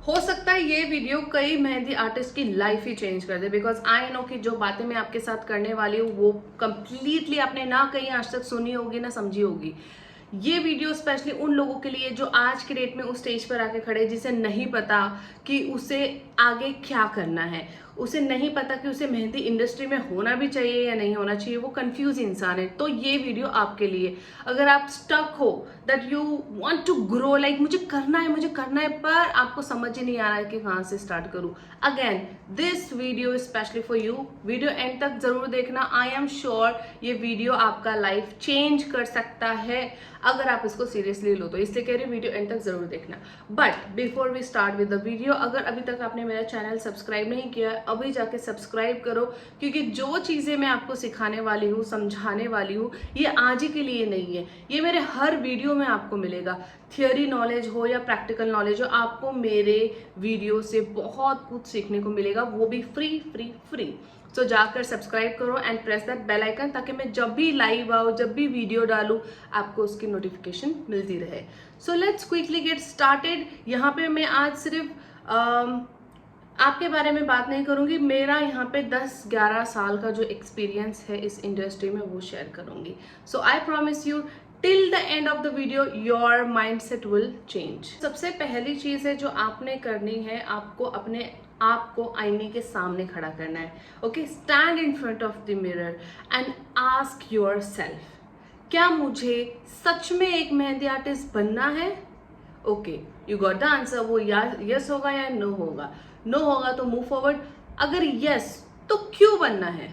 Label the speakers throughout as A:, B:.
A: हो सकता है ये वीडियो कई मेहंदी आर्टिस्ट की लाइफ ही चेंज कर दे, बिकॉज आई नो कि जो बातें मैं आपके साथ करने वाली हूँ वो कंप्लीटली आपने ना कहीं आज तक सुनी होगी ना समझी होगी। ये वीडियो स्पेशली उन लोगों के लिए जो आज के डेट में उस स्टेज पर आके खड़े, जिसे नहीं पता कि उसे आगे क्या करना है, उसे नहीं पता कि उसे मेहंदी इंडस्ट्री में होना भी चाहिए या नहीं होना चाहिए, वो कंफ्यूज इंसान है। तो ये वीडियो आपके लिए, अगर आप स्टक हो that you want to grow, like मुझे करना है पर आपको समझ ही नहीं आ रहा है कि कहाँ से स्टार्ट करूँ, again this video specially for you. Video and तक जरूर देखना। आई एम श्योर ये वीडियो आपका लाइफ चेंज कर सकता है अगर आप इसको सीरियसली लो तो, इसलिए कह रही हूँ वीडियो एंड तक जरूर देखना। But before we start with the video, अगर अभी तक आपने मेरा चैनल सब्सक्राइब नहीं किया अभी जाके सब्सक्राइब करो, क्योंकि जो चीजें मैं आपको सिखाने वाली हूँ, समझाने वाली हूँ, ये आज ही के लिए नहीं है, ये मेरे हर वीडियो में आपको मिलेगा। थियोरी नॉलेज हो या प्रैक्टिकल नॉलेज हो, आपको मेरे वीडियो से बहुत कुछ सीखने को मिलेगा, वो भी फ्री फ्री फ्री। तो जाकर सब्सक्राइब करो and press that bell icon, ताकि मैं जब भी लाइव आऊँ, जब भी वीडियो डालूँ, आपको उसकी नोटिफिकेशन मिलती रहे। So let's quickly get started. यहाँ पे मैं आज सिर्फ आपके बारे में बात नहीं करूँगी, मेरा यहाँ पे 10-11 साल का जो एक्सपीरियंस है इस इंडस्ट्री में वो शेयर करूँगी। So I promise you till the end of the video your mind set will change. सबसे पहली चीज़ है जो आपने करनी है, आपको अपने आपको आईने के सामने खड़ा करना है। Okay, stand in front of the mirror and ask your self, क्या मुझे सच में एक मेहंदी आर्टिस्ट बनना है? Okay, you got the answer. वो यस होगा या नो होगा? नो होगा तो मूव फॉरवर्ड। अगर यस तो क्यों बनना है?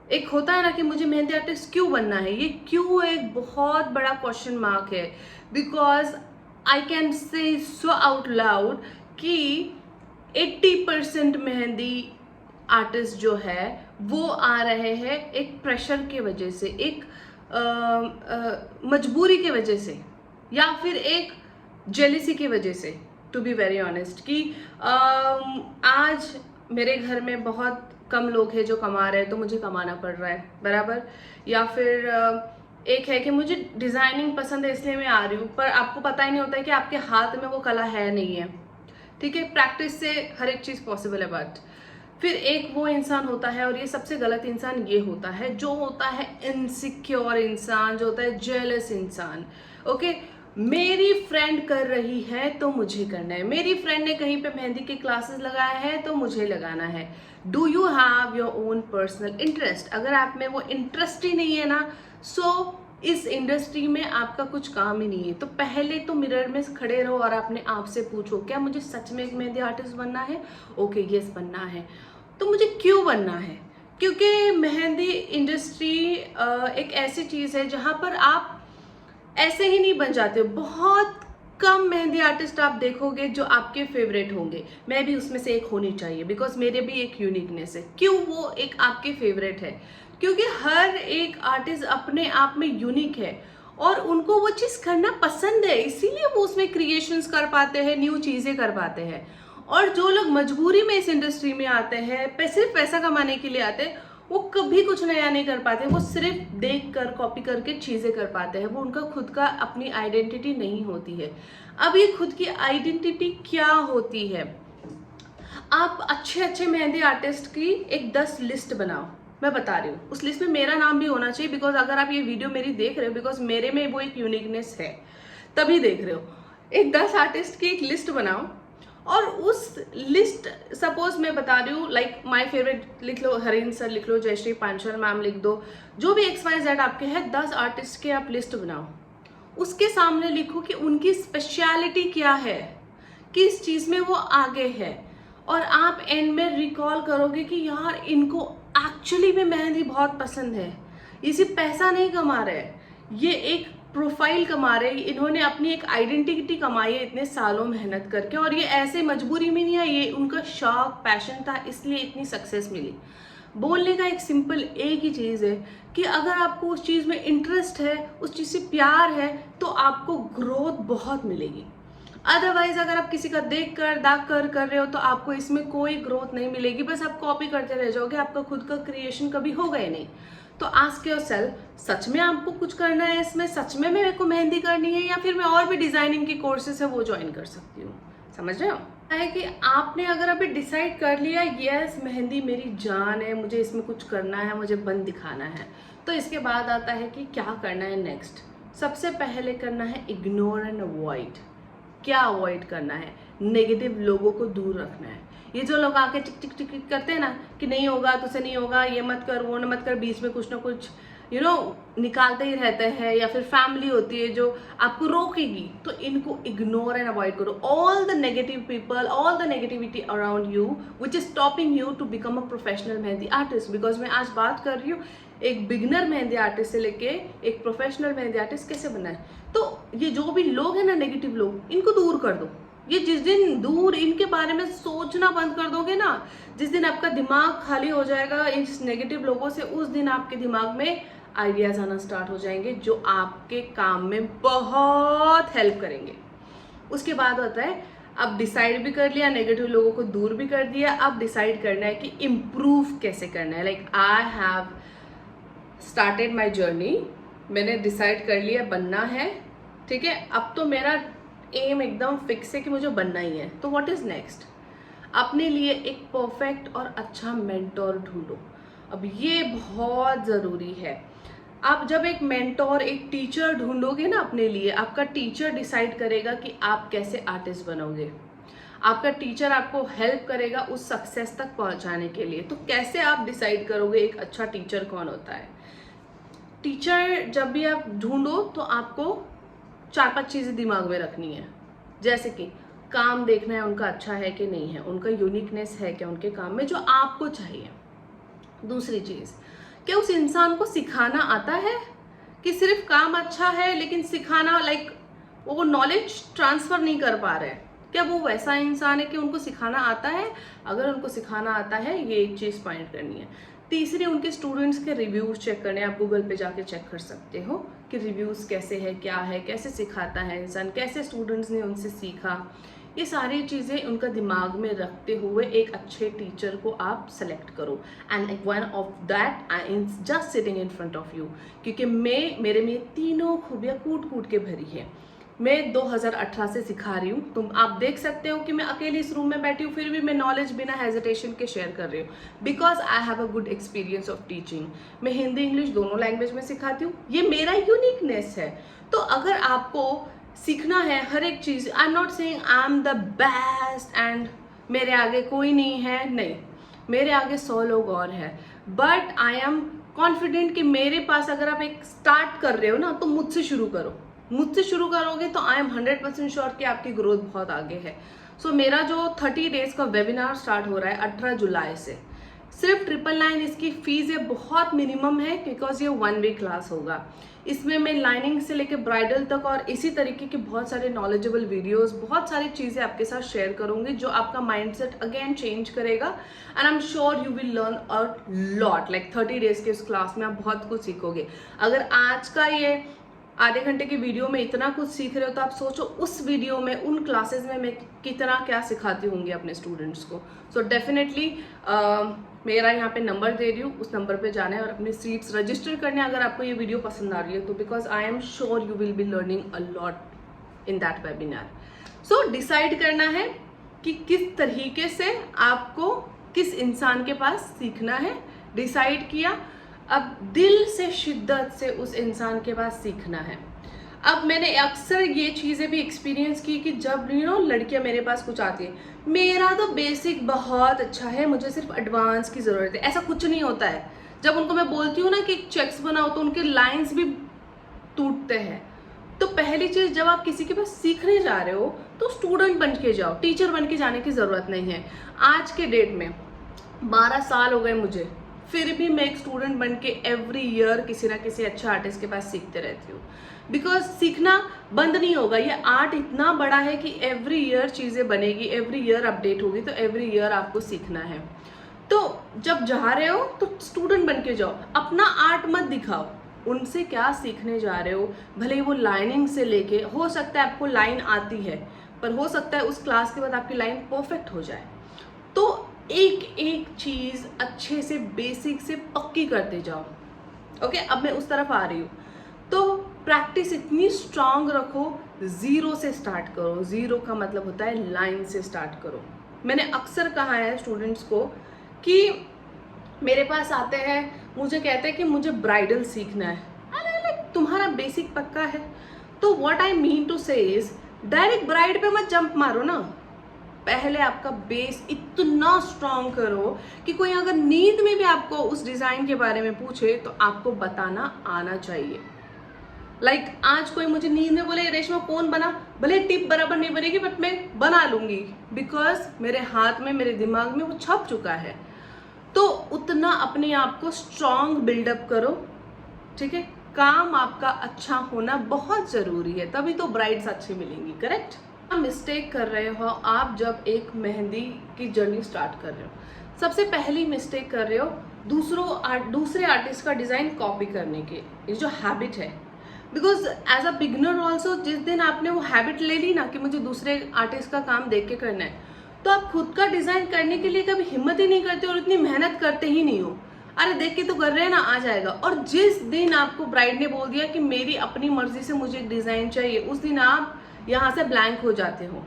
A: एक होता है ना कि मुझे मेहंदी आर्टिस्ट क्यों बनना है, ये क्यों एक बहुत बड़ा क्वेश्चन मार्क है, because I can say so out loud कि 80% मेहंदी आर्टिस्ट जो है वो आ रहे हैं एक प्रेशर के वजह से, एक मजबूरी के वजह से, या फिर एक जेलिसी की वजह से, टू बी वेरी ऑनेस्ट, कि आज मेरे घर में बहुत कम लोग हैं जो कमा रहे हैं तो मुझे कमाना पड़ रहा है, बराबर। या फिर एक है कि मुझे डिज़ाइनिंग पसंद है इसलिए मैं आ रही हूँ, पर आपको पता ही नहीं होता है कि आपके हाथ में वो कला है नहीं है। ठीक है, प्रैक्टिस से हर एक चीज़ पॉसिबल है। बट फिर एक वो इंसान होता है, और ये सबसे गलत इंसान ये होता है, जो होता है इनसिक्योर इंसान, जो होता है जेलस इंसान। ओके, मेरी फ्रेंड कर रही है तो मुझे करना है, मेरी फ्रेंड ने कहीं पे मेहंदी के क्लासेस लगाया है तो मुझे लगाना है। Do you have your own personal interest? अगर आप में वो इंटरेस्ट ही नहीं है ना, सो इस इंडस्ट्री में आपका कुछ काम ही नहीं है। तो पहले तो मिरर में खड़े रहो और अपने आप से पूछो, क्या मुझे सच में एक मेहंदी आर्टिस्ट बनना है? ओके, यस बनना है। तो मुझे क्यों बनना है? क्योंकि मेहंदी इंडस्ट्री एक ऐसी चीज़ है जहाँ पर आप ऐसे ही नहीं बन जाते हो। बहुत कम मेहंदी आर्टिस्ट आप देखोगे जो आपके फेवरेट होंगे, मैं भी उसमें से एक होनी चाहिए, बिकॉज मेरे भी एक यूनिकनेस है। क्यों वो एक आपके फेवरेट है? क्योंकि हर एक आर्टिस्ट अपने आप में यूनिक है और उनको वो चीज़ करना पसंद है, इसीलिए वो उसमें क्रिएशंस कर पाते हैं, न्यू चीज़ें कर पाते हैं। और जो लोग मजबूरी में इस इंडस्ट्री में आते हैं, सिर्फ पैसा कमाने के लिए आते हैं, वो कभी कुछ नया नहीं कर पाते, वो सिर्फ देख कर कॉपी करके चीज़ें कर पाते हैं, वो उनका खुद का अपनी आइडेंटिटी नहीं होती है। अब ये खुद की आइडेंटिटी क्या होती है? आप अच्छे अच्छे मेहंदी आर्टिस्ट की एक 10 लिस्ट बनाओ, मैं बता रही हूँ, उस लिस्ट में मेरा नाम भी होना चाहिए, बिकॉज अगर आप ये वीडियो मेरी देख रहे हो, बिकॉज मेरे में वो एक यूनिकनेस है तभी देख रहे हो। एक 10 आर्टिस्ट की एक लिस्ट बनाओ और उस लिस्ट, सपोज मैं बता रही हूँ, लाइक माय फेवरेट लिख लो, हरीन सर लिख लो, जयश्री पांचाल मैम लिख दो, जो भी XYZ आपके हैं, 10 आर्टिस्ट के आप लिस्ट बनाओ। उसके सामने लिखो कि उनकी स्पेशलिटी क्या है, किस चीज़ में वो आगे है, और आप एंड में रिकॉल करोगे कि यार इनको एक्चुअली में मेहंदी बहुत पसंद है, ये सिर्फ पैसा नहीं कमा रहे, ये एक प्रोफाइल कमा रहे, इन्होंने अपनी एक आइडेंटिटी कमाई है इतने सालों मेहनत करके, और ये ऐसे मजबूरी में नहीं है, ये उनका शौक पैशन था, इसलिए इतनी सक्सेस मिली। बोलने का एक सिंपल एक ही चीज़ है कि अगर आपको उस चीज़ में इंटरेस्ट है, उस चीज़ से प्यार है, तो आपको ग्रोथ बहुत मिलेगी। अदरवाइज अगर आप किसी का देख कर दाग कर रहे हो तो आपको इसमें कोई ग्रोथ नहीं मिलेगी, बस आप कॉपी करते रह जाओगे, आपका खुद का क्रिएशन कभी होगा ही नहीं। तो आस्क योरसेल्फ, सच में आपको कुछ करना है इसमें? सच में मेरे को मेहंदी करनी है, या फिर मैं और भी डिजाइनिंग की कोर्सेस है वो ज्वाइन कर सकती हूँ? समझ रहे हो? है कि आपने अगर अभी डिसाइड कर लिया यस मेहंदी मेरी जान है, मुझे इसमें कुछ करना है, मुझे बन दिखाना है, तो इसके बाद आता है कि क्या करना है नेक्स्ट। सबसे पहले करना है इग्नोर एंड अवॉइड। क्या अवॉइड करना है? नेगेटिव लोगों को दूर रखना है। ये जो लोग आके टिक टिक टिक टिक करते हैं ना कि नहीं होगा, तुझसे नहीं होगा, ये मत कर, वो न मत कर, बीच में कुछ ना कुछ निकालते ही रहते हैं, या फिर फैमिली होती है जो आपको रोकेगी, तो इनको इग्नोर एंड अवॉइड करो। All the negative people, all the negativity around you which is stopping you to become a professional mehndi artist. Because मैं आज बात कर रही हूँ एक बिगिनर मेहंदी आर्टिस्ट से लेके एक प्रोफेशनल मेहंदी आर्टिस्ट कैसे बनना है। तो ये जो भी लोग हैं ना नेगेटिव लोग, इनको दूर कर दो। ये जिस दिन दूर इनके बारे में सोचना बंद कर दोगे ना, जिस दिन आपका दिमाग खाली हो जाएगा इस नेगेटिव लोगों से, उस दिन आपके दिमाग में आइडियाज आना स्टार्ट हो जाएंगे जो आपके काम में बहुत हेल्प करेंगे। उसके बाद होता है अब डिसाइड भी कर लिया, नेगेटिव लोगों को दूर भी कर दिया, अब डिसाइड करना है कि इम्प्रूव कैसे करना है। Like I have started my journey, मैंने डिसाइड कर लिया बनना है, ठीक है। अब तो मेरा एम एकदम फिक्स है कि मुझे बनना ही है। तो व्हाट इज नेक्स्ट? अपने लिए एक परफेक्ट और अच्छा मेंटोर ढूंढो। अब ये बहुत ज़रूरी है। आप जब एक मेंटोर, एक टीचर ढूंढोगे ना अपने लिए, आपका टीचर डिसाइड करेगा कि आप कैसे आर्टिस्ट बनोगे। आपका टीचर आपको हेल्प करेगा उस सक्सेस तक पहुंचाने के लिए। तो कैसे आप डिसाइड करोगे एक अच्छा टीचर कौन होता है? टीचर जब भी आप ढूंढो तो आपको 4-5 चीज़ें दिमाग में रखनी है। जैसे कि काम देखना है उनका अच्छा है कि नहीं है, उनका यूनिकनेस है क्या उनके काम में जो आपको चाहिए। दूसरी चीज़, क्या उस इंसान को सिखाना आता है, कि सिर्फ काम अच्छा है लेकिन सिखाना लाइक वो नॉलेज ट्रांसफ़र नहीं कर पा रहे हैं। क्या वो वैसा इंसान है कि उनको सिखाना आता है? अगर उनको सिखाना आता है, ये एक चीज़ पॉइंट करनी है। तीसरी, उनके स्टूडेंट्स के रिव्यूज़ चेक करने। आप गूगल पे जाके चेक कर सकते हो कि रिव्यूज़ कैसे है, क्या है, कैसे सिखाता है इंसान, कैसे स्टूडेंट्स ने उनसे सीखा। ये सारी चीज़ें उनका दिमाग में रखते हुए एक अच्छे टीचर को आप सेलेक्ट करो। And one of that I is just sitting in front of you, क्योंकि मेरे में तीनों खूबियाँ कूट कूट के भरी है। मैं 2018 से सिखा रही हूँ। तुम आप देख सकते हो कि मैं अकेली इस रूम में बैठी हूँ, फिर भी मैं नॉलेज बिना हेजिटेशन के शेयर कर रही हूँ, because I have a good experience of teaching. मैं हिंदी इंग्लिश दोनों लैंग्वेज में सिखाती हूँ, ये मेरा यूनिकनेस है। तो अगर आपको सीखना है हर एक चीज़, I am not saying I am the best and मेरे आगे कोई नहीं है, नहीं, मेरे आगे 100 लोग और हैं, बट आई एम कॉन्फिडेंट कि मेरे पास अगर आप एक स्टार्ट कर रहे हो ना, तो मुझसे शुरू करो। मुझसे शुरू करोगे तो आई एम 100% श्योर कि आपकी ग्रोथ बहुत आगे है। सो मेरा जो 30 डेज का वेबिनार स्टार्ट हो रहा है 18 जुलाई से, सिर्फ 999 इसकी फीस है, बहुत मिनिमम है, बिकॉज ये 1 वीक क्लास होगा। इसमें मैं लाइनिंग से लेकर ब्राइडल तक और इसी तरीके के बहुत सारे नॉलेजेबल वीडियोस, बहुत सारी चीज़ें आपके साथ शेयर करूंगी जो आपका माइंडसेट अगेन चेंज करेगा। And I am sure you will learn a lot. Like 30 days के उस क्लास में आप बहुत कुछ सीखोगे। अगर आज का ये आधे घंटे की वीडियो में इतना कुछ सीख रहे हो, तो आप सोचो उस वीडियो में, उन क्लासेस में मैं कितना क्या सिखाती होंगी अपने स्टूडेंट्स को। सो डेफिनेटली मेरा यहाँ पे नंबर दे रही हूँ, उस नंबर पे जाना है और अपनी सीट्स रजिस्टर करने। अगर आपको ये वीडियो पसंद आ रही है तो, because I am sure you will be learning a lot in that webinar. So decide करना है कि किस तरीके से आपको किस इंसान के पास सीखना है। डिसाइड किया, अब दिल से, शिद्दत से उस इंसान के पास सीखना है। अब मैंने अक्सर ये चीज़ें भी एक्सपीरियंस की कि जब लड़कियां मेरे पास कुछ आती है, मेरा तो बेसिक बहुत अच्छा है, मुझे सिर्फ एडवांस की ज़रूरत है। ऐसा कुछ नहीं होता है। जब उनको मैं बोलती हूँ ना कि चेक्स बनाओ, तो उनके लाइंस भी टूटते हैं। तो पहली चीज़, जब आप किसी के पास सीखने जा रहे हो तो स्टूडेंट बन के जाओ, टीचर बन के जाने की ज़रूरत नहीं है। आज के डेट में 12 साल हो गए मुझे, फिर भी मैं एक स्टूडेंट बन के एवरी ईयर किसी ना किसी अच्छा आर्टिस्ट के पास सीखते रहती हूँ। बिकॉज सीखना बंद नहीं होगा। ये आर्ट इतना बड़ा है कि एवरी ईयर चीज़ें बनेगी, एवरी ईयर अपडेट होगी, तो एवरी ईयर आपको सीखना है। तो जब जा रहे हो तो स्टूडेंट बन के जाओ, अपना आर्ट मत दिखाओ। उनसे क्या सीखने जा रहे हो, भले ही वो लाइनिंग से लेके, हो सकता है आपको लाइन आती है, पर हो सकता है उस क्लास के बाद आपकी लाइन परफेक्ट हो जाए। तो एक एक चीज़ अच्छे से बेसिक से पक्की करते जाओ। ओके, अब मैं उस तरफ आ रही हूँ। तो प्रैक्टिस इतनी स्ट्रांग रखो, ज़ीरो से स्टार्ट करो। ज़ीरो का मतलब होता है लाइन से स्टार्ट करो। मैंने अक्सर कहा है स्टूडेंट्स को कि मेरे पास आते हैं, मुझे कहते हैं कि मुझे ब्राइडल सीखना है। अरे लाइक तुम्हारा बेसिक पक्का है तो व्हाट आई मीन टू से इज डायरेक्ट ब्राइड पे मत जंप मारो ना। पहले आपका बेस इतना स्ट्रांग करो कि कोई अगर नींद में भी आपको उस डिज़ाइन के बारे में पूछे तो आपको बताना आना चाहिए। लाइक आज कोई मुझे नींद में बोले रेशमा कौन बना, भले टिप बराबर नहीं बनेगी बट मैं बना लूंगी, बिकॉज मेरे हाथ में, मेरे दिमाग में वो छप चुका है। तो उतना अपने आप को स्ट्रांग बिल्डअप करो, ठीक है। काम आपका अच्छा होना बहुत ज़रूरी है, तभी तो ब्राइड्स अच्छी मिलेंगी, करेक्ट। आप मिस्टेक कर रहे हो आप जब एक मेहंदी की जर्नी स्टार्ट कर रहे हो। सबसे पहली मिस्टेक कर रहे हो दूसरे आर्टिस्ट का डिज़ाइन कॉपी करने की, ये जो हैबिट है। Because as a beginner also जिस दिन आपने वो हैबिट ले ली ना कि मुझे दूसरे आर्टिस्ट का काम देख के करना है, तो आप खुद का डिज़ाइन करने के लिए कभी हिम्मत ही नहीं करते और इतनी मेहनत करते ही नहीं हो। अरे देख के तो कर रहे हैं ना, आ जाएगा। और जिस दिन आपको ब्राइड ने बोल दिया कि मेरी अपनी मर्जी से मुझे एक डिज़ाइन चाहिए, उस दिन आप यहाँ से ब्लैंक हो जाते हो।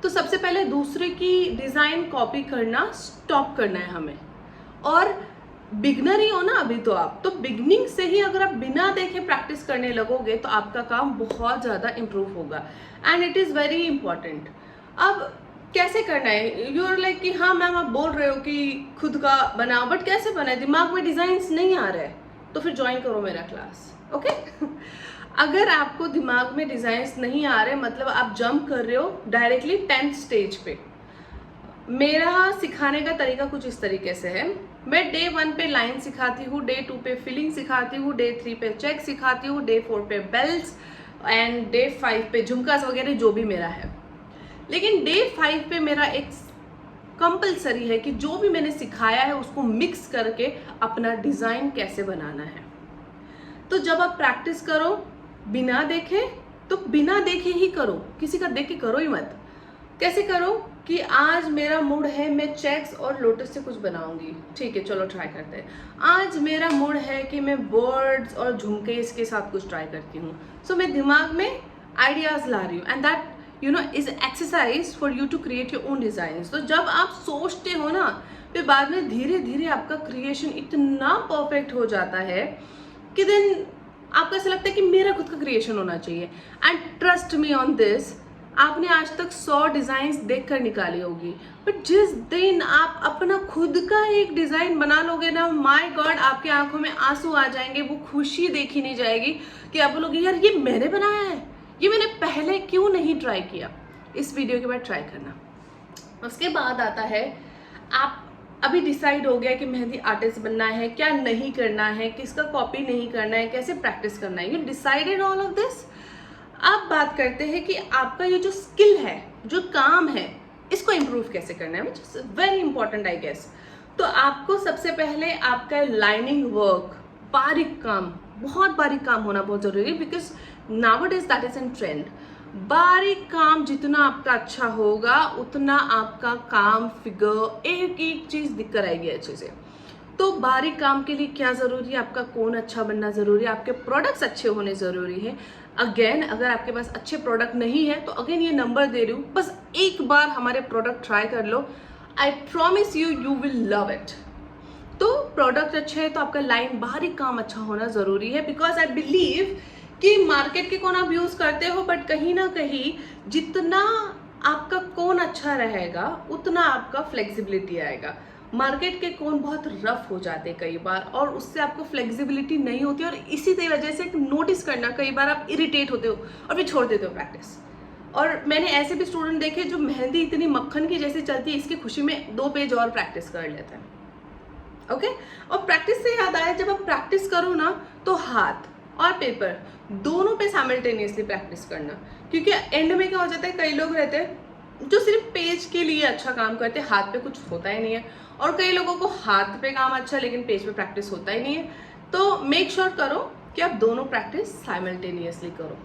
A: तो सबसे पहले दूसरे की डिज़ाइन कॉपी करना स्टॉप करना है हमें। और बिगनर ही हो ना अभी तो आप, तो बिगनिंग से ही अगर आप बिना देखे प्रैक्टिस करने लगोगे तो आपका काम बहुत ज़्यादा इम्प्रूव होगा and it is very important. अब कैसे करना है, यू आर लाइक कि हाँ मैम आप बोल रहे हो कि खुद का बनाओ, बट कैसे बनाए, दिमाग में डिज़ाइंस नहीं आ रहे, तो फिर ज्वाइन करो मेरा क्लास, ओके। अगर आपको दिमाग में डिज़ाइंस नहीं आ रहे, मतलब आप जंप कर रहे हो डायरेक्टली 10th स्टेज पे। मेरा सिखाने का तरीका कुछ इस तरीके से है, मैं डे 1 पे लाइन सिखाती हूँ, डे 2 पे फिलिंग सिखाती हूँ, डे 3 पे चेक सिखाती हूँ, डे 4 पे बेल्ट्स एंड डे 5 पे झुमकास वगैरह जो भी मेरा है। लेकिन डे 5 पे मेरा एक कंपलसरी है कि जो भी मैंने सिखाया है उसको मिक्स करके अपना डिज़ाइन कैसे बनाना है। तो जब आप प्रैक्टिस करो बिना देखे, तो बिना देखे ही करो, किसी का देख के करो ही मत। कैसे करो कि आज मेरा मूड है मैं चेक्स और लोटस से कुछ बनाऊंगी, ठीक है चलो ट्राई करते हैं। आज मेरा मूड है कि मैं बर्ड्स और झुमके इसके साथ कुछ ट्राई करती हूँ। सो मैं दिमाग में आइडियाज़ ला रही हूँ and that is exercise for you to create your own design. तो जब आप सोचते हो ना, फिर बाद में धीरे धीरे आपका क्रिएशन इतना परफेक्ट हो जाता है कि देन आपको ऐसा लगता है कि मेरा खुद का क्रिएशन होना चाहिए। And trust me on this, आपने आज तक 100 डिज़ाइंस देख कर निकाली होगी, बट जिस दिन आप अपना खुद का एक डिज़ाइन बना लोगे ना, माय गॉड आपकी आंखों में आंसू आ जाएंगे, वो खुशी देखी नहीं जाएगी कि आप बोलोगे यार ये मैंने बनाया है, ये मैंने पहले क्यों नहीं ट्राई किया। इस वीडियो के बाद ट्राई करना। उसके बाद आता है, आप अभी डिसाइड हो गया कि मेहंदी आर्टिस्ट बनना है, क्या नहीं करना है, किसका कॉपी नहीं करना है, कैसे प्रैक्टिस करना है, you decided all of this. अब बात करते हैं कि आपका ये जो स्किल है, जो काम है, इसको इम्प्रूव कैसे करना है, which is very important I guess. तो आपको सबसे पहले आपका लाइनिंग वर्क, बारीक काम, बहुत बारीक काम होना बहुत जरूरी है, because nowadays that is in trend. बारीक काम जितना आपका अच्छा होगा उतना आपका काम फिगर एक एक चीज़ दिख कर आएगी अच्छे से। तो बारीक काम के लिए क्या ज़रूरी है, आपका कोन अच्छा बनना ज़रूरी है, आपके प्रोडक्ट्स अच्छे होने ज़रूरी है। अगेन अगर आपके पास अच्छे प्रोडक्ट नहीं है तो अगेन ये नंबर दे रही हूँ, बस एक बार हमारे प्रोडक्ट ट्राई कर लो, I promise you you will love it. तो प्रोडक्ट अच्छे है तो आपका लाइन बारीक काम अच्छा होना ज़रूरी है, बिकॉज आई बिलीव कि मार्केट के कोन आप यूज़ करते हो, बट कहीं ना कहीं जितना आपका कोन अच्छा रहेगा उतना आपका फ्लेक्सिबिलिटी आएगा। मार्केट के कोन बहुत रफ हो जाते हैं कई बार और उससे आपको फ्लेक्सिबिलिटी नहीं होती, और इसी वजह से नोटिस करना कई बार आप इरिटेट होते हो और फिर छोड़ देते हो प्रैक्टिस। और मैंने ऐसे भी स्टूडेंट देखे जो मेहंदी इतनी मक्खन की जैसी चलती है, इसकी खुशी में 2 पेज और प्रैक्टिस कर लेते हैं, ओके। और प्रैक्टिस से याद आया, जब आप प्रैक्टिस करो ना तो हाथ और पेपर दोनों पे साइमल्टेनियसली प्रैक्टिस करना, क्योंकि एंड में क्या हो जाता है, कई लोग रहते हैं जो सिर्फ पेज के लिए अच्छा काम करते हैं, हाथ पे कुछ होता ही नहीं है, और कई लोगों को हाथ पे काम अच्छा लेकिन पेज पे प्रैक्टिस होता ही नहीं है। तो मेक श्योर करो कि आप दोनों प्रैक्टिस साइमल्टेनियसली करो।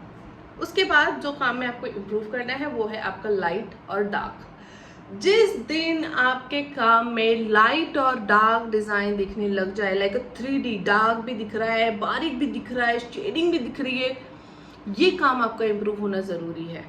A: उसके बाद जो काम में आपको इम्प्रूव करना है वो है आपका लाइट और डार्क। जिस दिन आपके काम में लाइट और डार्क डिजाइन दिखने लग जाए, लाइक 3D, डार्क भी दिख रहा है, बारीक भी दिख रहा है, शेडिंग भी दिख रही है, ये काम आपका इम्प्रूव होना ज़रूरी है।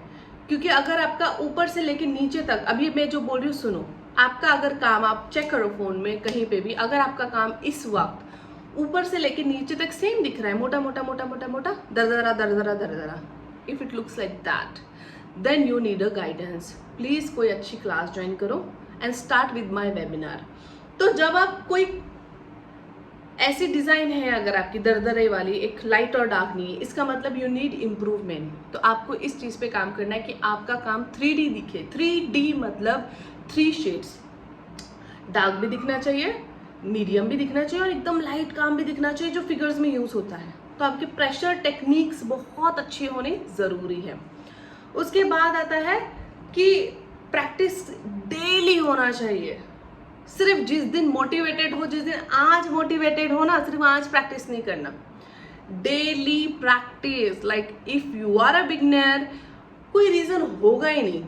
A: क्योंकि अगर आपका ऊपर से लेके नीचे तक, अभी मैं जो बोल रही हूँ सुनो, आपका अगर काम, आप चेक करो फ़ोन में कहीं पे भी, अगर आपका काम इस वक्त ऊपर से लेके नीचे तक सेम दिख रहा है, मोटा मोटा मोटा मोटा मोटा, दरदरा दरदरा दरदरा, if it looks like that, then you need a guidance. Please कोई अच्छी क्लास ज्वाइन करो and start with my webinar. तो जब आप कोई ऐसी डिज़ाइन है अगर आपकी दरदरे वाली, एक लाइट और डार्क नहीं है, इसका मतलब यू नीड इम्प्रूवमेंट। तो आपको इस चीज़ पे काम करना है कि आपका काम 3D दिखे। 3D मतलब 3 शेड्स, डार्क भी दिखना चाहिए, मीडियम भी दिखना चाहिए और एकदम लाइट काम भी दिखना चाहिए, जो फिगर्स में यूज़ होता है। तो आपके प्रेशर टेक्निक्स बहुत अच्छे होने ज़रूरी है। उसके बाद आता है कि प्रैक्टिस डेली होना चाहिए। सिर्फ जिस दिन मोटिवेटेड हो, जिस दिन आज मोटिवेटेड हो ना, सिर्फ आज प्रैक्टिस नहीं करना, daily practice. Like if you are a beginner, कोई रीजन होगा ही नहीं,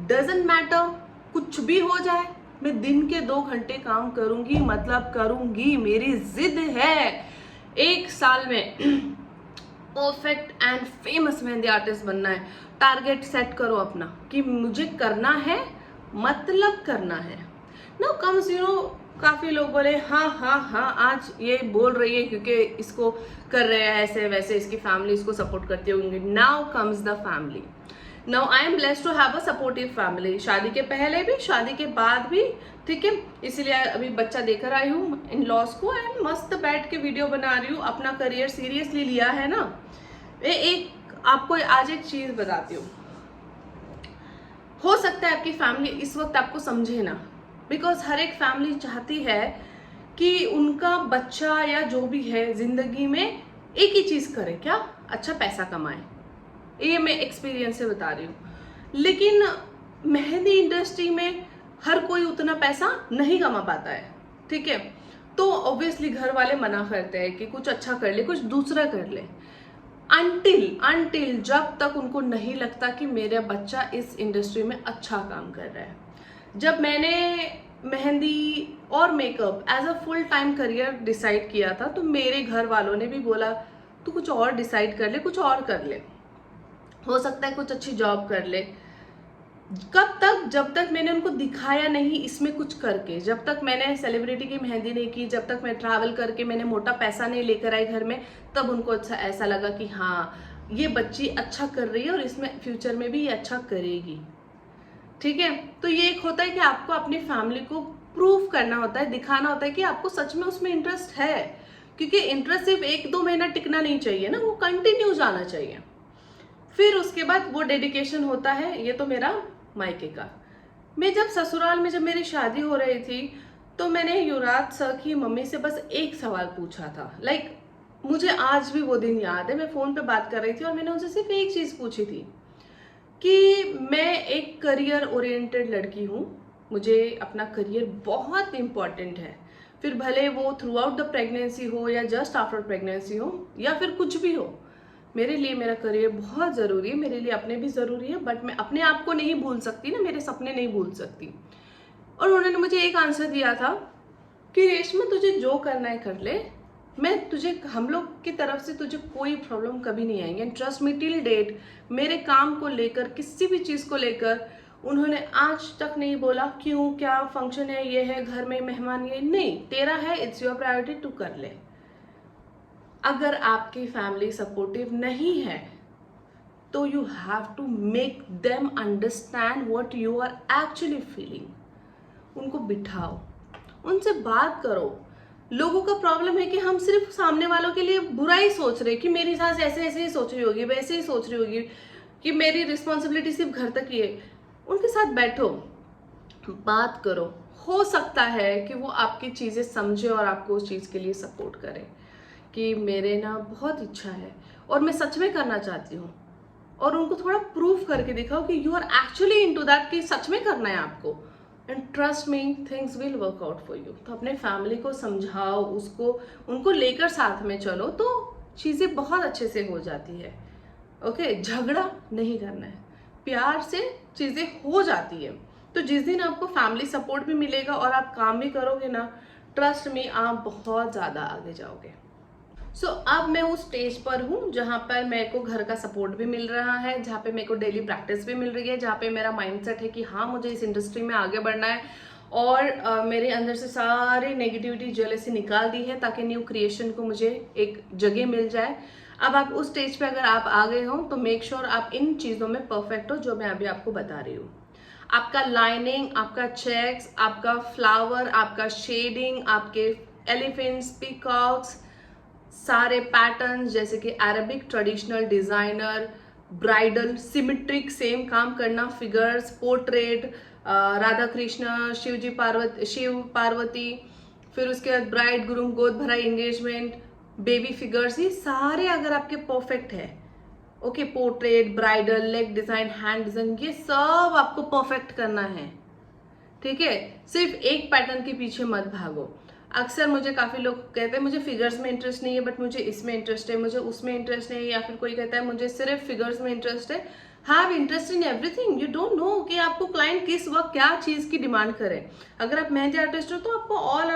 A: डजेंट मैटर, कुछ भी हो जाए, मैं दिन के 2 घंटे काम करूंगी, मतलब करूंगी, मेरी जिद है 1 साल में perfect and famous mehndi artist बनना है। टारगेट सेट करो अपना कि मुझे करना है, मतलब करना है। नो कम्स काफ़ी लोग बोले हाँ हाँ हाँ, आज ये बोल रही है क्योंकि इसको कर रहे हैं ऐसे वैसे, इसकी फैमिली इसको सपोर्ट करती होंगी। Now comes the family. Now I am blessed to have a supportive family, शादी के पहले भी, शादी के बाद भी, ठीक है। इसीलिए अभी बच्चा देकर आई हूँ इन लॉज को, एंड मस्त बैठ के वीडियो बना रही हूँ, अपना करियर सीरियसली लिया है ना। एक आपको आज एक चीज़ बताती हूँ, हो सकता है आपकी फैमिली इस वक्त आपको समझे ना, बिकॉज हर एक फैमिली चाहती है कि उनका बच्चा या जो भी है जिंदगी में एक ही चीज़ करे, क्या, अच्छा पैसा कमाए। ये मैं एक्सपीरियंस से बता रही हूँ। लेकिन मेहंदी इंडस्ट्री में हर कोई उतना पैसा नहीं कमा पाता है, ठीक है। तो ऑब्वियसली घर वाले मना करते हैं कि कुछ अच्छा कर ले, कुछ दूसरा कर ले, अंटिल जब तक उनको नहीं लगता कि मेरा बच्चा इस इंडस्ट्री में अच्छा काम कर रहा है। जब मैंने मेहंदी और makeup as a full time career decide किया था, तो मेरे घर वालों ने भी बोला तू कुछ और डिसाइड कर ले, कुछ और कर ले, हो सकता है कुछ अच्छी जॉब कर ले। कब तक, जब तक मैंने उनको दिखाया नहीं इसमें कुछ करके, जब तक मैंने सेलिब्रिटी की मेहंदी नहीं की, जब तक मैं ट्रैवल करके मैंने मोटा पैसा नहीं लेकर आई घर में, तब उनको अच्छा ऐसा लगा कि हाँ ये बच्ची अच्छा कर रही है और इसमें फ्यूचर में भी ये अच्छा करेगी, ठीक है। तो ये एक होता है कि आपको अपनी फैमिली को प्रूव करना होता है, दिखाना होता है कि आपको सच में उसमें इंटरेस्ट है। क्योंकि इंटरेस्ट सिर्फ 1-2 महीना टिकना नहीं चाहिए ना, वो कंटिन्यू जाना चाहिए। फिर उसके बाद वो डेडिकेशन होता है। ये तो मेरा मायके का। मैं जब ससुराल में, जब मेरी शादी हो रही थी, तो मैंने युवराज सर की मम्मी से बस एक सवाल पूछा था। लाइक मुझे आज भी वो दिन याद है, मैं फ़ोन पे बात कर रही थी और मैंने उनसे सिर्फ एक चीज़ पूछी थी कि मैं एक करियर ओरिएंटेड लड़की हूँ, मुझे अपना करियर बहुत इम्पॉर्टेंट है। फिर भले वो थ्रू आउट द प्रेगनेंसी हो या जस्ट आफ्टर प्रेगनेंसी हो या फिर कुछ भी हो, मेरे लिए मेरा करियर बहुत ज़रूरी है, मेरे लिए अपने भी ज़रूरी है, बट मैं अपने आप को नहीं भूल सकती ना, मेरे सपने नहीं भूल सकती। और उन्होंने मुझे एक आंसर दिया था कि रेशमा तुझे जो करना है कर ले, मैं तुझे, हम लोग की तरफ से तुझे कोई प्रॉब्लम कभी नहीं आएंगे। And trust me, till date मेरे काम को लेकर, किसी भी चीज़ को लेकर उन्होंने आज तक नहीं बोला क्यों, क्या फंक्शन है, ये है, घर में मेहमान, ये नहीं, तेरा है, इट्स योर प्रायोरिटी, तू कर ले। अगर आपकी फैमिली सपोर्टिव नहीं है तो you have to make them understand what you are actually feeling. उनको बिठाओ, उनसे बात करो। लोगों का प्रॉब्लम है कि हम सिर्फ सामने वालों के लिए बुरा ही सोच रहे कि मेरी सास ऐसे ऐसे ही सोच रही होगी, वैसे ही सोच रही होगी, कि मेरी रिस्पॉन्सिबिलिटी सिर्फ घर तक ही है। उनके साथ बैठो, बात करो, हो सकता है कि वो आपकी चीज़ें समझे और आपको उस चीज़ के लिए सपोर्ट करे कि मेरे ना बहुत इच्छा है और मैं सच में करना चाहती हूँ। और उनको थोड़ा प्रूफ करके दिखाओ कि you are actually into that, कि सच में करना है आपको। And trust me, things will work out for you. तो अपने फैमिली को समझाओ, उसको, उनको लेकर साथ में चलो, तो चीज़ें बहुत अच्छे से हो जाती है। ओके, झगड़ा नहीं करना है, प्यार से चीज़ें हो जाती है। तो जिस दिन आपको फैमिली सपोर्ट भी मिलेगा और आप काम भी करोगे ना, ट्रस्ट मी, आप बहुत ज़्यादा आगे जाओगे। सो अब मैं उस स्टेज पर हूँ जहाँ पर मेरे को घर का सपोर्ट भी मिल रहा है, जहाँ पे मेरे को डेली प्रैक्टिस भी मिल रही है, जहाँ पे मेरा माइंडसेट है कि हाँ मुझे इस इंडस्ट्री में आगे बढ़ना है, और मेरे अंदर से सारी नेगेटिविटी जेलसी निकाल दी है ताकि न्यू क्रिएशन को मुझे एक जगह मिल जाए। अब आप उस स्टेज पे अगर आप आ गए हो तो मेक श्योर आप इन चीज़ों में परफेक्ट हो जो मैं अभी आपको बता रही हूँ। आपका लाइनिंग, आपका चेक्स, आपका फ्लावर, आपका शेडिंग, आपके एलिफेंट्स, पीकॉक्स, सारे पैटर्न्स जैसे कि Arabic traditional designer, bridal, symmetric same काम करना, फिगर्स, पोर्ट्रेट, राधा कृष्ण, शिव पार्वती, फिर उसके बाद ब्राइड ग्रूम गोद भराई एंगेजमेंट, बेबी फिगर्स, ये सारे अगर आपके परफेक्ट है, okay, portrait, bridal, leg design, hand design, ये सब आपको परफेक्ट करना है, ठीक है। सिर्फ एक पैटर्न के पीछे मत भागो। अक्सर मुझे काफ़ी लोग कहते हैं मुझे फिगर्स में इंटरेस्ट नहीं है, बट मुझे इसमें इंटरेस्ट है, मुझे उसमें इंटरेस्ट नहीं है, या फिर कोई कहता है मुझे सिर्फ फिगर्स में इंटरेस्ट है। Have interest in everything. You don't know कि आपको क्लाइंट किस वक्त क्या चीज़ की डिमांड करे। अगर आप मेहंदी आर्टिस्ट हो तो आपको ऑल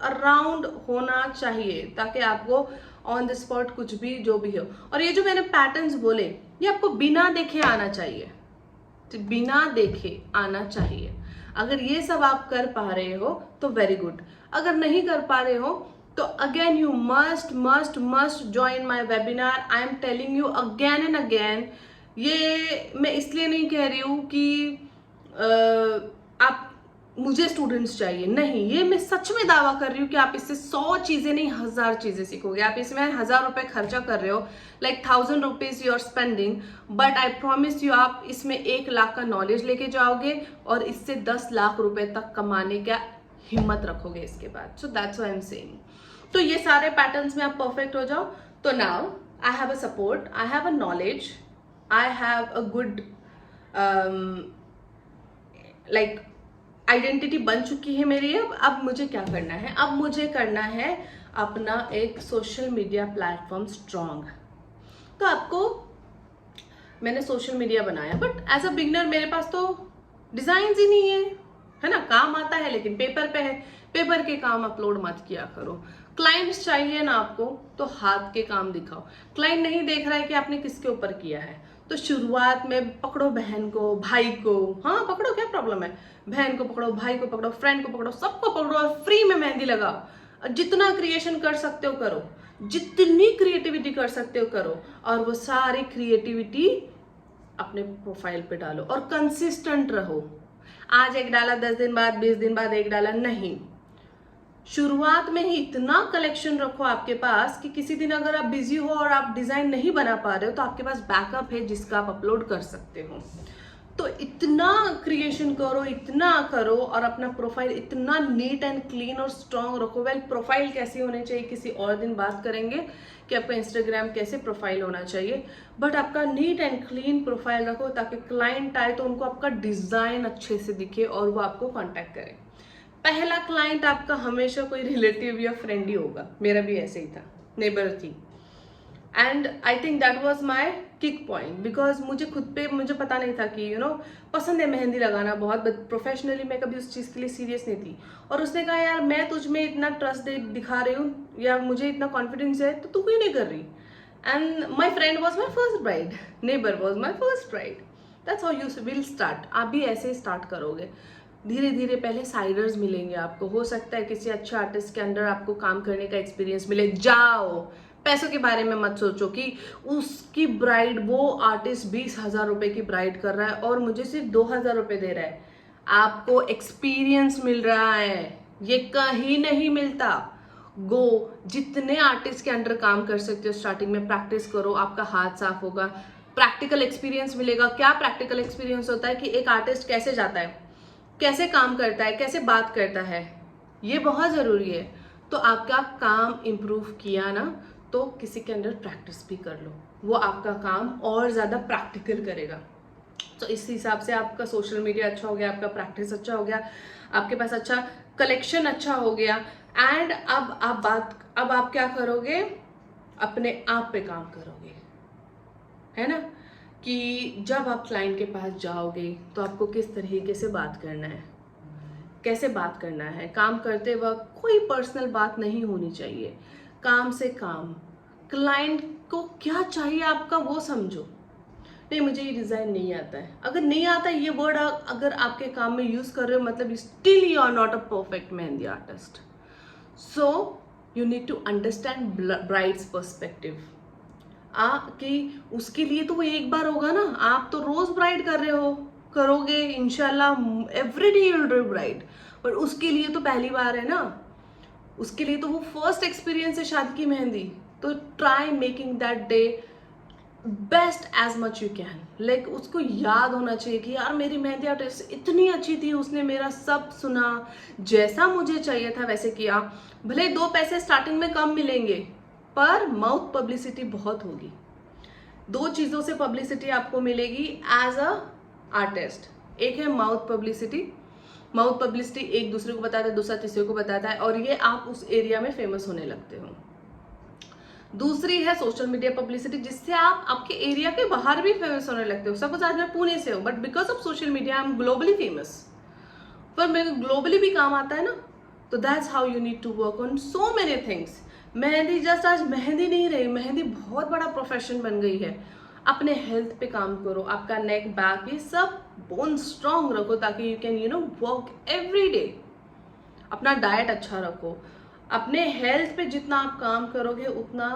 A: अराउंड होना चाहिए, ताकि आपको ऑन द स्पॉट कुछ भी जो भी हो। और ये जो मैंने पैटर्न्स बोले, ये आपको बिना देखे आना चाहिए, बिना देखे आना चाहिए। अगर ये सब आप कर पा रहे हो तो वेरी गुड, अगर नहीं कर पा रहे हो तो again you must must must join my webinar. I am telling you again and again. ये मैं इसलिए नहीं कह रही हूँ कि आप मुझे स्टूडेंट्स चाहिए, नहीं, ये मैं सच में दावा कर रही हूँ कि आप इससे 100 चीजें नहीं 1000 चीजें सीखोगे। आप इसमें 1000 रुपए खर्चा कर रहे हो, like 1000 rupees you are spending, but I promise you आप इसमें 1 लाख का नॉलेज लेके जाओगे और इससे 10 लाख रुपए तक कमाने का हिम्मत रखोगे इसके बाद। So that's why I am saying. तो ये सारे पैटर्न्स में आप परफेक्ट हो जाओ। तो now I have a support, I have a knowledge, I have a good like identity बन चुकी है मेरी। अब मुझे क्या करना है? अब मुझे करना है अपना एक सोशल मीडिया प्लेटफॉर्म स्ट्रॉन्ग। तो आपको मैंने सोशल मीडिया बनाया, बट एज अ बिगनर मेरे पास तो डिजाइन ही नहीं है ना। काम आता है लेकिन पेपर पे है, पेपर के काम अपलोड मत किया करो। क्लाइंट्स चाहिए ना आपको, तो हाथ के काम दिखाओ। क्लाइंट नहीं देख रहा है कि आपने किसके ऊपर किया है, तो शुरुआत में पकड़ो बहन को, भाई को, हाँ पकड़ो, क्या प्रॉब्लम है, बहन को पकड़ो, भाई को पकड़ो, फ्रेंड को पकड़ो, सबको पकड़ो और फ्री में मेहंदी लगाओ। जितना क्रिएशन कर सकते हो करो, जितनी क्रिएटिविटी कर सकते हो करो, और वो सारी क्रिएटिविटी अपने प्रोफाइल पे डालो और कंसिस्टेंट रहो। आज एक डाला, 10 दिन बाद, 20 दिन बाद एक डाला, नहीं। शुरुआत में ही इतना कलेक्शन रखो आपके पास कि किसी दिन अगर आप बिजी हो और आप डिजाइन नहीं बना पा रहे हो तो आपके पास बैकअप है जिसका आप अपलोड कर सकते हो। तो इतना क्रिएशन करो, इतना करो, और अपना प्रोफाइल इतना नीट एंड क्लीन और स्ट्रॉन्ग रखो। वेल, प्रोफाइल कैसी होनी चाहिए किसी और दिन बात करेंगे कि आपका इंस्टाग्राम कैसे प्रोफाइल होना चाहिए, बट आपका नीट एंड क्लीन प्रोफाइल रखो ताकि क्लाइंट आए तो उनको आपका डिजाइन अच्छे से दिखे और वो आपको कॉन्टैक्ट करे। पहला क्लाइंट आपका हमेशा कोई रिलेटिव या फ्रेंड ही होगा। मेरा भी ऐसे ही था, नेबर थी, and I think that was my kick point, because मुझे खुद पे मुझे पता नहीं था कि पसंद है मेहंदी लगाना बहुत, बट प्रोफेशनली मैं कभी उस चीज़ के लिए सीरियस नहीं थी। और उसने कहा यार मैं तुझ में इतना ट्रस्ट दिखा रही हूँ या मुझे इतना कॉन्फिडेंस है, तो तू क्यों नहीं कर रही। And my friend was my first bride, neighbour was my first bride. That's how you will start. आप भी ऐसे ही स्टार्ट करोगे धीरे धीरे। पहले साइडर्स मिलेंगे आपको, हो सकता है किसी अच्छे आर्टिस्ट के अंडर आपको काम करने का एक्सपीरियंस मिले। जाओ, पैसों के बारे में मत सोचो कि उसकी ब्राइड, वो आर्टिस्ट 20,000 रुपए की ब्राइड कर रहा है और मुझे सिर्फ 2,000 रुपए दे रहा है। आपको एक्सपीरियंस मिल रहा है, ये कहीं नहीं मिलता। गो, जितने आर्टिस्ट के अंडर काम कर सकते हो स्टार्टिंग में प्रैक्टिस करो, आपका हाथ साफ होगा, प्रैक्टिकल एक्सपीरियंस मिलेगा। क्या प्रैक्टिकल एक्सपीरियंस होता है कि एक आर्टिस्ट कैसे जाता है, कैसे काम करता है, कैसे बात करता है, ये बहुत ज़रूरी है। तो आपका काम इम्प्रूव किया ना, तो किसी के अंदर प्रैक्टिस भी कर लो, वो आपका काम और ज़्यादा प्रैक्टिकल करेगा। तो इस हिसाब से आपका सोशल मीडिया अच्छा हो गया, आपका प्रैक्टिस अच्छा हो गया, आपके पास अच्छा कलेक्शन अच्छा हो गया। एंड अब आप क्या करोगे, अपने आप पे काम करोगे, है ना। कि जब आप क्लाइंट के पास जाओगे तो आपको किस तरीके से बात करना है, कैसे बात करना है। काम करते वक्त कोई पर्सनल बात नहीं होनी चाहिए, काम से काम। क्लाइंट को क्या चाहिए आपका वो समझो। नहीं मुझे ये डिज़ाइन नहीं आता है, अगर नहीं आता ये वर्ड अगर आपके काम में यूज़ कर रहे हो मतलब still you are not a perfect mehndi artist. So you need to understand bride's perspective. कि उसके लिए तो वो एक बार होगा ना, आप तो रोज ब्राइड कर रहे हो, करोगे इंशाल्लाह every day you'll do bride, पर उसके लिए तो पहली बार है ना, उसके लिए तो वो फर्स्ट एक्सपीरियंस है शादी की मेहंदी। तो try making that day best as much you can. Like उसको याद होना चाहिए कि यार मेरी मेहंदी आर्टिस्ट इतनी अच्छी थी, उसने मेरा सब सुना, जैसा मुझे चाहिए था वैसे किया। भले 2 पैसे स्टार्टिंग में कम मिलेंगे पर माउथ पब्लिसिटी बहुत होगी। 2 चीज़ों से पब्लिसिटी आपको मिलेगी एज अ आर्टिस्ट। एक है माउथ पब्लिसिटी, माउथ पब्लिसिटी एक दूसरे को बताता है, दूसरा तीसरे को बताता है और ये आप उस एरिया में फेमस होने लगते हो। दूसरी है सोशल मीडिया पब्लिसिटी, जिससे आप आपके एरिया के बाहर भी फेमस होने लगते हो। सपोज आज मैं पुणे से हूँ but because of social media I am globally famous, पर मेरे ग्लोबली भी काम आता है ना। तो that's how you need to work on so many things. Mehndi just आज मेहंदी नहीं रही, मेहंदी बहुत बड़ा प्रोफेशन बन गई है। अपने हेल्थ पे काम करो, आपका नेक बैक ये सब बोन स्ट्रांग रखो ताकि you can work every day. अपना डाइट अच्छा रखो, अपने हेल्थ पे जितना आप काम करोगे उतना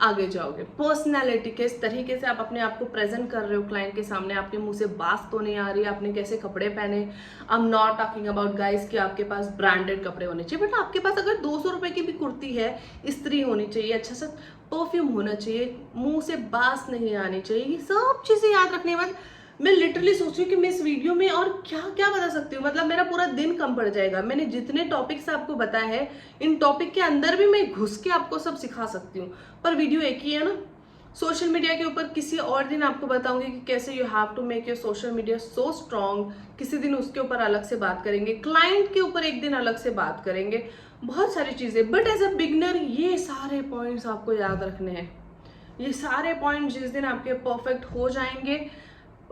A: आगे जाओगे। पर्सनैलिटी किस तरीके से आप अपने आप को प्रेजेंट कर रहे हो क्लाइंट के सामने, आपके मुंह से बात तो नहीं आ रही, आपने कैसे कपड़े पहने। आई am not talking about guys कि आपके पास ब्रांडेड कपड़े होने चाहिए, बट आपके पास अगर 200 रुपए की भी कुर्ती है, इस्त्री होनी चाहिए, अच्छा सा परफ्यूम होना चाहिए, मुंह से बास नहीं आनी चाहिए। ये सब चीजें याद रखने के बाद मैं लिटरली सोच रही हूँ कि मैं इस वीडियो में और क्या क्या बता सकती हूँ, मतलब मेरा पूरा दिन कम पड़ जाएगा। मैंने जितने टॉपिक्स आपको बताए हैं, इन टॉपिक के अंदर भी मैं घुस के आपको सब सिखा सकती हूँ, पर वीडियो एक ही है ना। सोशल मीडिया के ऊपर किसी और दिन आपको बताऊंगी कि कैसे you have to make your social media so strong, किसी दिन उसके ऊपर अलग से बात करेंगे, क्लाइंट के ऊपर एक दिन अलग से बात करेंगे, बहुत सारी चीज़ें। बट एज अ बिगनर ये सारे पॉइंट्स आपको याद रखने हैं। ये सारे पॉइंट्स जिस दिन आपके परफेक्ट हो जाएंगे,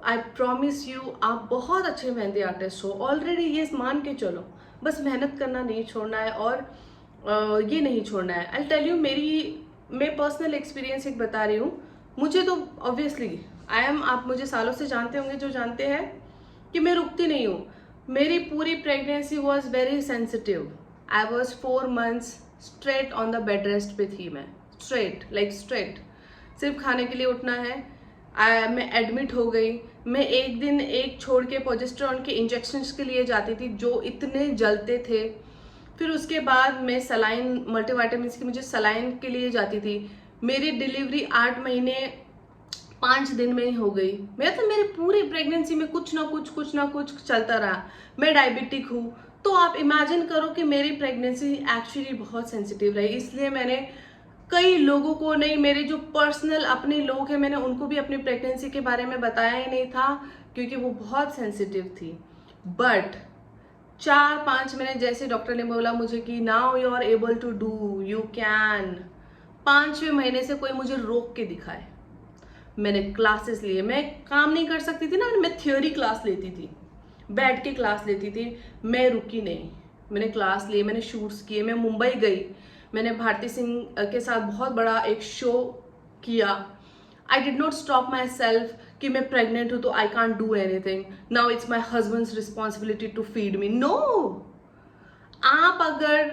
A: आई प्रॉमिस यू आप बहुत अच्छे मेहंदी आर्टिस्ट हो ऑलरेडी। ये मान के चलो, बस मेहनत करना नहीं छोड़ना है और ये नहीं छोड़ना है। आई टेल यू मैं पर्सनल एक्सपीरियंस एक बता रही हूँ। मुझे तो ऑब्वियसली आप मुझे सालों से जानते होंगे, जो जानते हैं कि मैं रुकती नहीं हूँ। मेरी पूरी pregnancy was very sensitive. I was 4 months straight on the bed rest पे थी मैं, स्ट्रेट सिर्फ खाने के लिए उठना है। मैं एडमिट हो गई। मैं एक दिन एक छोड़ के प्रोजेस्टेरॉन के इंजेक्शंस के लिए जाती थी जो इतने जलते थे। फिर उसके बाद मैं सलाइन मल्टीविटामिन की मुझे सलाइन के लिए जाती थी। मेरी डिलीवरी 8 महीने 5 दिन में ही हो गई। मेरे पूरी प्रेगनेंसी में कुछ ना कुछ चलता रहा। मैं डायबिटिक हूँ, तो आप इमेजिन करो कि मेरी प्रेगनेंसी एक्चुअली बहुत सेंसिटिव रही। इसलिए मैंने कई लोगों को नहीं, मेरे जो पर्सनल अपने लोग हैं, मैंने उनको भी अपनी प्रेगनेंसी के बारे में बताया ही नहीं था क्योंकि वो बहुत सेंसिटिव थी। बट 4-5 महीने जैसे डॉक्टर ने बोला मुझे कि now you are able to do, you can, 5वें महीने से कोई मुझे रोक के दिखाए। मैंने क्लासेस लिए, मैं काम नहीं कर सकती थी ना, मैं थ्योरी क्लास लेती थी, बैठ के क्लास लेती थी, मैं रुकी नहीं। मैंने क्लास लिए, मैंने शूट्स किए, मैं मुंबई गई, मैंने भारती सिंह के साथ बहुत बड़ा एक शो किया। I did not stop myself कि मैं प्रेग्नेंट हूँ तो I can't do anything, now it's my husband's responsibility to feed me. No, आप अगर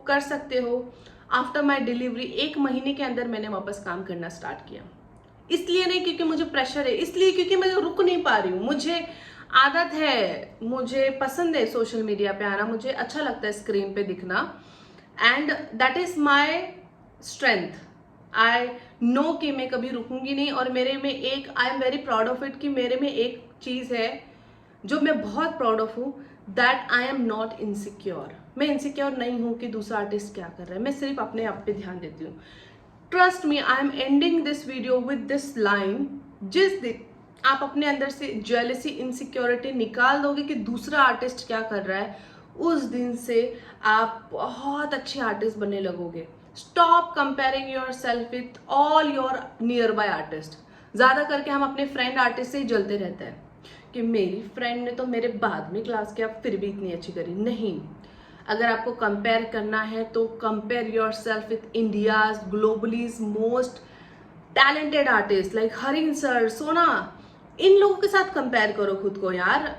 A: कर सकते हो। आफ्टर माई डिलीवरी 1 महीने के अंदर मैंने वापस काम करना स्टार्ट किया। इसलिए नहीं क्योंकि मुझे प्रेशर है, इसलिए क्योंकि मैं रुक नहीं पा रही हूँ। मुझे आदत है, मुझे पसंद है सोशल मीडिया पे आना, मुझे अच्छा लगता है स्क्रीन पे दिखना, and that is my strength. I know कि मैं कभी रुकूंगी नहीं। और मेरे में एक, I am very proud of it कि मेरे में एक चीज़ है जो मैं बहुत प्राउड ऑफ हूँ, that I am not insecure. मैं इनसिक्योर नहीं हूँ कि दूसरा आर्टिस्ट क्या कर रहा है, मैं सिर्फ अपने आप पे ध्यान देती हूँ। Trust me, I am ending this video with this line. जिस दिन आप अपने अंदर से जेलसी, इनसिक्योरिटी निकाल दोगे कि दूसरा आर्टिस्ट क्या कर रहा है, उस दिन से आप बहुत अच्छे आर्टिस्ट बनने लगोगे। Stop comparing your self with all your near by artist. ज़्यादा करके हम अपने फ्रेंड आर्टिस्ट से ही जलते रहते हैं कि मेरी फ्रेंड ने तो मेरे बाद में क्लास किया फिर भी इतनी अच्छी करी। नहीं, अगर आपको कंपेयर करना है तो compare your self with India's globally's most talented artist like Harin sir, Sona, इन लोगों के साथ कंपेयर करो खुद को यार,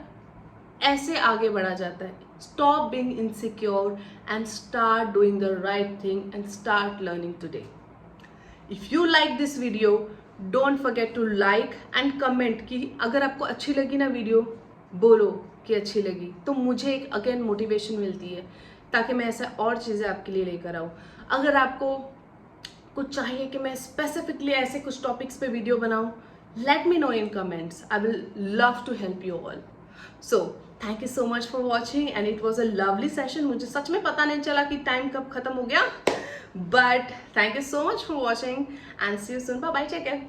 A: ऐसे आगे बढ़ा जाता है। Stop being insecure and start doing the right thing and start learning today. If you like this video don't forget to like and comment कि अगर आपको अच्छी लगी ना वीडियो, बोलो कि अच्छी लगी, तो मुझे एक अगेन मोटिवेशन मिलती है ताकि मैं ऐसा और चीज़ें आपके लिए लेकर आऊँ। अगर आपको कुछ चाहिए कि मैं स्पेसिफिकली ऐसे कुछ टॉपिक्स पे वीडियो बनाऊँ, let me know in comments, I will love to help you all. So thank you so much for watching and it was a lovely session. मुझे सच में पता नहीं चला कि टाइम कब खत्म हो गया, but thank you so much for watching and see you soon, bye bye, take care.